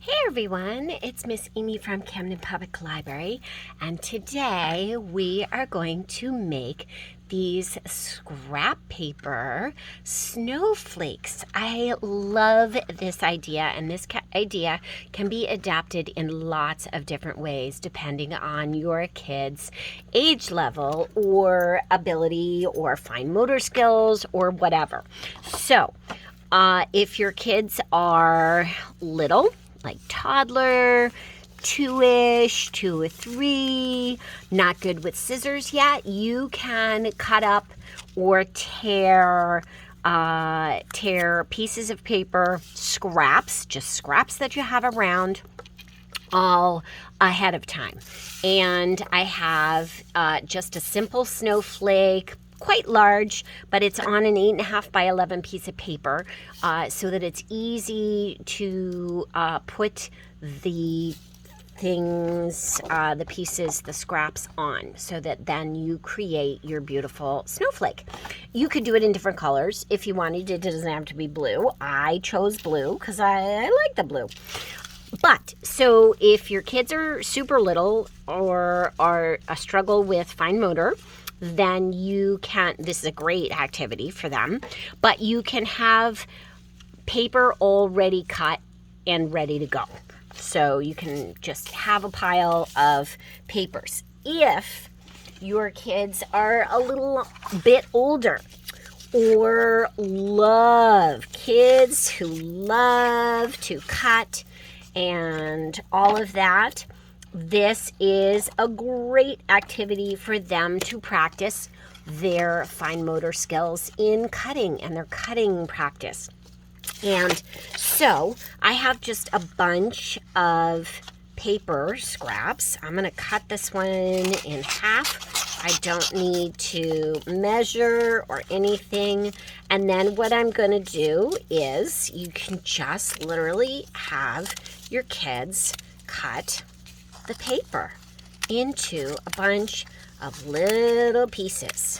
Hey everyone, it's Miss Amy from Camden Public Library, and today we are going to make these scrap paper snowflakes. I love this idea, and this idea can be adapted in lots of different ways depending on your kids' age level or ability or fine motor skills or whatever. So, if your kids are little, like toddler, 2-ish, 2 or 3, not good with scissors yet, you can cut up or tear pieces of paper, scraps, just scraps that you have around, all ahead of time. And I have just a simple snowflake, quite large, but it's on an 8.5 by 11 piece of paper, so that it's easy to put the things, the pieces, the scraps on, so that then you create your beautiful snowflake. You could do it in different colors if you wanted. It doesn't have to be blue. I chose blue because I like the blue. But, so if your kids are super little or are a struggle with fine motor, then you can, this is a great activity for them, but you can have paper already cut and ready to go. So you can just have a pile of papers. If your kids are a little bit older, or kids who love to cut and all of that, this is a great activity for them to practice their fine motor skills in cutting and their cutting practice. And so I have just a bunch of paper scraps. I'm going to cut this one in half. I don't need to measure or anything. And then what I'm going to do is you can just literally have your kids cut the paper into a bunch of little pieces.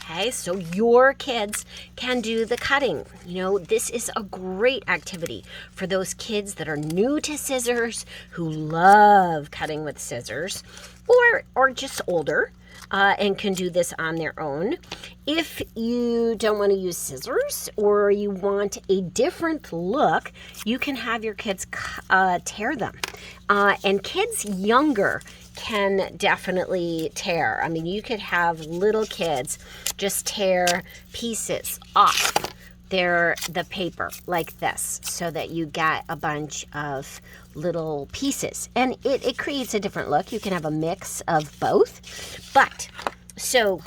Okay, so your kids can do the cutting. You know, this is a great activity for those kids that are new to scissors, who love cutting with scissors, or just older, and can do this on their own. If you don't want to use scissors, or you want a different look, you can have your kids tear them. And kids younger can definitely tear. I mean, you could have little kids just tear pieces off the paper like this, so that you get a bunch of little pieces, and it creates a different look. You can have a mix of both, but so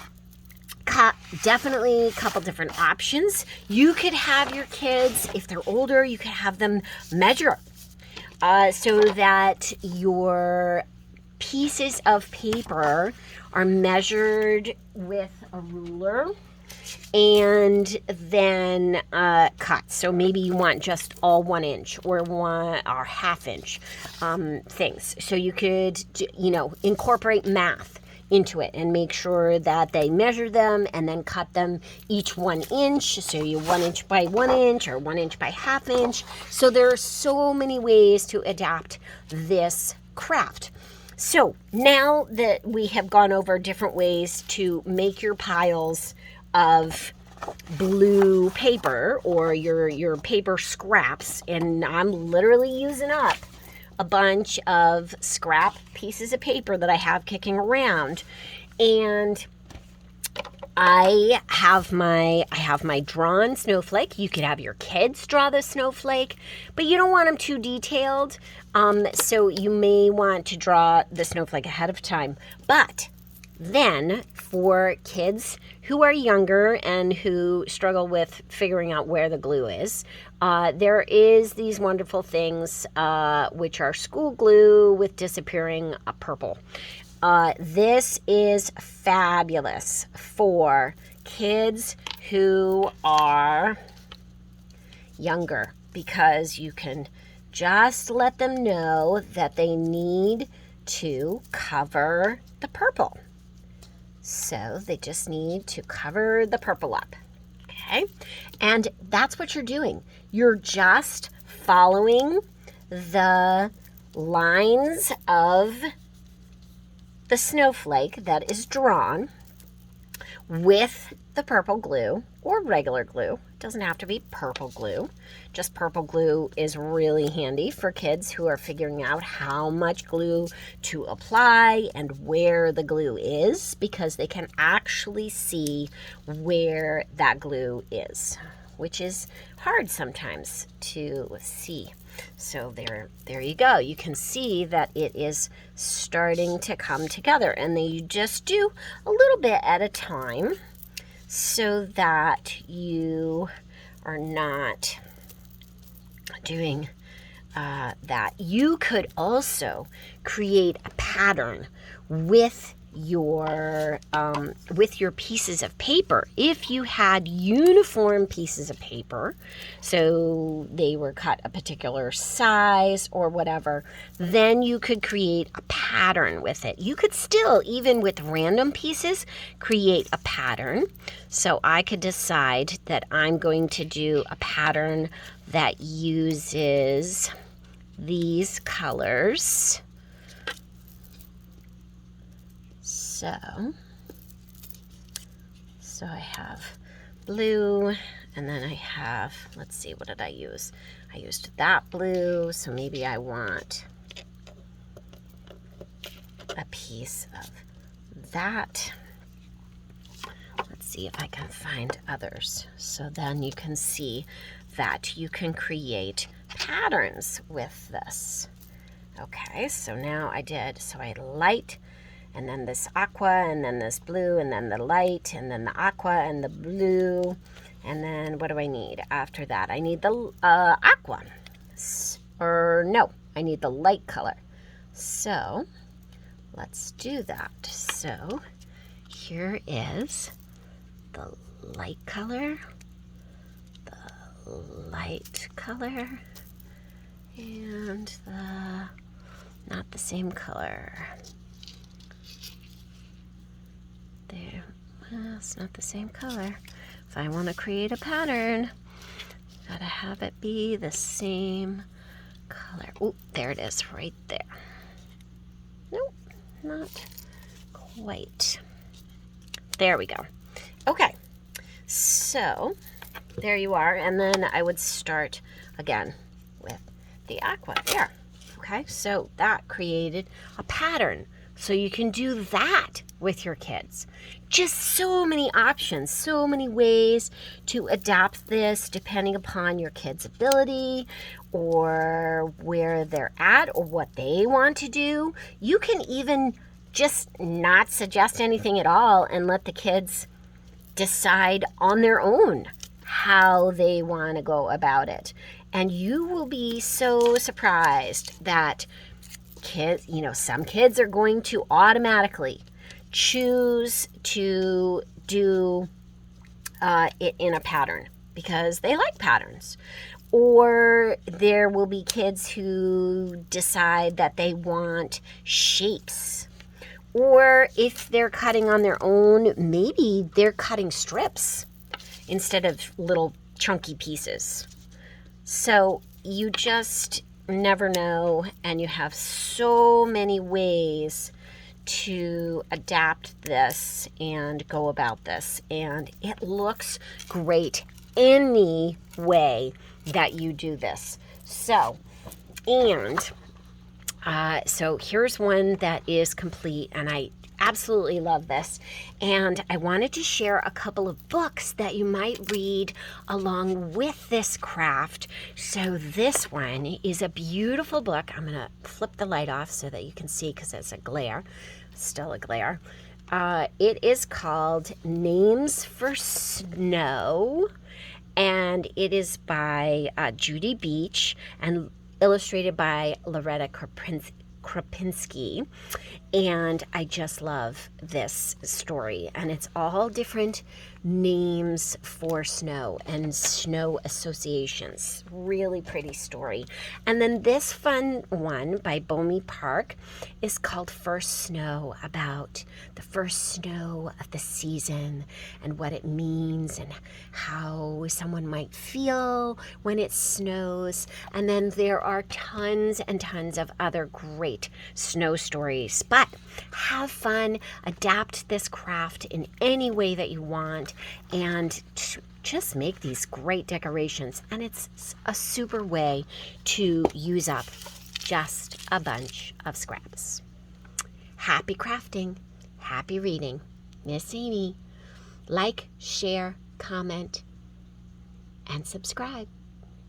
definitely a couple different options. You could have your kids, if they're older, you could have them measure, so that your pieces of paper are measured with a ruler and then cut. So maybe you want just all 1 inch or 1.5 inch things. So you could, incorporate math into it and make sure that they measure them and then cut them each 1 inch. So you 1 inch by 1 inch or 1 inch by 1/2 inch. So there are so many ways to adapt this craft. So now that we have gone over different ways to make your piles of blue paper or your paper scraps, and I'm literally using up a bunch of scrap pieces of paper that I have kicking around, and I have my drawn snowflake. You could have your kids draw the snowflake, but you don't want them too detailed. So you may want to draw the snowflake ahead of time. But then for kids who are younger and who struggle with figuring out where the glue is, there is these wonderful things, which are school glue with disappearing purple. This is fabulous for kids who are younger, because you can just let them know that they need to cover the purple. So they just need to cover the purple up. Okay? And that's what you're doing. You're just following the lines of the snowflake that is drawn with the purple glue or regular glue. It doesn't have to be purple glue. Just purple glue is really handy for kids who are figuring out how much glue to apply and where the glue is, because they can actually see where that glue is, which is hard sometimes to see. So there you go. You can see that it is starting to come together, and then you just do a little bit at a time so that you are not doing that. You could also create a pattern with your pieces of paper. If you had uniform pieces of paper, so they were cut a particular size or whatever, then you could create a pattern with it. You could still, even with random pieces, create a pattern. So I could decide that I'm going to do a pattern that uses these colors. So I have blue, and then I have, let's see, what did I use? I used that blue, so maybe I want a piece of that. Let's see if I can find others. So then you can see that you can create patterns with this. Okay, so now I light, and then this aqua, and then this blue, and then the light, and then the aqua, and the blue, and then what do I need after that? I need the aqua, or no, I need the light color. So let's do that. So here is the light color, and the not the same color. There, well, it's not the same color. If I want to create a pattern, gotta have it be the same color. Oh, there it is, right there. Nope, not quite. There we go. Okay, so there you are, and then I would start again with the aqua there. Okay, so that created a pattern. So you can do that with your kids. Just so many options, so many ways to adapt this depending upon your kids' ability or where they're at or what they want to do. You can even just not suggest anything at all and let the kids decide on their own how they want to go about it. And you will be so surprised that kids, some kids are going to automatically choose to do it in a pattern because they like patterns. Or there will be kids who decide that they want shapes. Or if they're cutting on their own, maybe they're cutting strips instead of little chunky pieces. So you just never know, and you have so many ways to adapt this and go about this, and it looks great any way that you do this. So here's one that is complete, and I absolutely love this, and I wanted to share a couple of books that you might read along with this craft. So this one is a beautiful book. I'm going to flip the light off so that you can see because it's still a glare. It is called Names for Snow, and it is by Judy Beach and illustrated by Loretta Krapinski. And I just love this story, and it's all different names for snow and snow associations. Really pretty story. And then this fun one by Bomi Park is called First Snow, about the first snow of the season and what it means and how someone might feel when it snows. And then there are tons and tons of other great snow stories. But have fun, adapt this craft in any way that you want, and just make these great decorations. And it's a super way to use up just a bunch of scraps. Happy crafting, happy reading. Miss Amy. Like, share, comment, and subscribe.